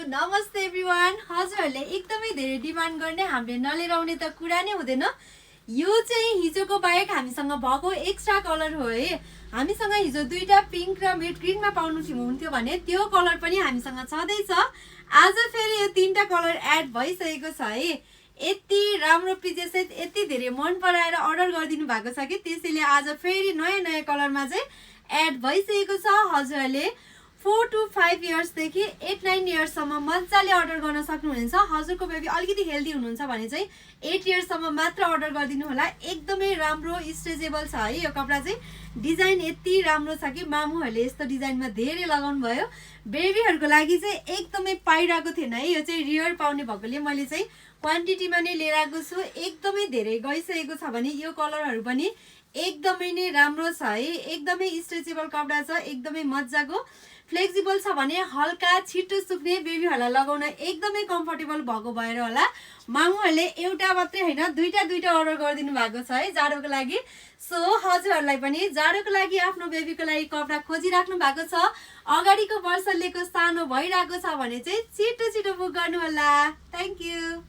नमस्ते एभ्रिवान। हजुरहरूले एकदमै धेरै डिमान्ड गर्ने हामीले नलिएर आउने त कुरा नै हुँदैन। यो चाहिँ हिजोको बाहेक हामीसँग भएको एक्स्ट्रा कलर हो है। हामीसँग हिजो दुईटा पिङ्क र मिड ग्रिनमा पाउनु हुन्थ्यो भने त्यो कलर पनि हामीसँग छँदैछ। आज फेरि यो तीनटा कलर एड भइसकेको छ है। यति राम्रो पिजेस यति धेरै मन पराएर अर्डर गरिदिनु भएको छ कि त्यसैले आज फेरि नयाँ नयाँ कलरमा चाहिँ एड भइसकेको छ। हजुरहरूले 4 to 5 इयर्सदेखि 8-9 इयर्ससम्म मजाले अर्डर गर्न सक्नुहुनेछ। हजुरको बेबी अलिकति हेल्दी हुनुहुन्छ भने चाहिँ 8 इयर्ससम्म मात्र अर्डर गरिदिनु होला। एकदमै राम्रो स्ट्रेचेबल छ है। यो कपडा चाहिँ डिजाइन यति राम्रो छ कि मामुहरूले यस्तो डिजाइनमा धेरै लगाउनु भयो। बेबीहरूको लागि चाहिँ एकदमै पाइरहेको थिएन है। यो चाहिँ रियर पाउने भएकोले मैले चाहिँ क्वान्टिटीमा नै लिएर आएको छु। एकदमै धेरै गइसकेको छ भने यो कलरहरू पनि एकदमै नै राम्रो छ है। एकदमै स्ट्रेचेबल कपडा छ, एकदमै मजाको फ्लेक्सिबल छ भने हल्का छिटो सुक्ने, बेबीहरूलाई लगाउन एकदमै कम्फर्टेबल भएको भएर होला मामुहरूले एउटा मात्रै होइन दुईटा अर्डर गरिदिनु भएको छ है जाडोको लागि। सो हजुरहरूलाई पनि जाडोको लागि आफ्नो बेबीको लागि कपडा खोजिराख्नु भएको छ, अगाडिको वर्ष लिएको सानो भइरहेको छ भने चाहिँ छिटो बुक गर्नु होला। Thank you.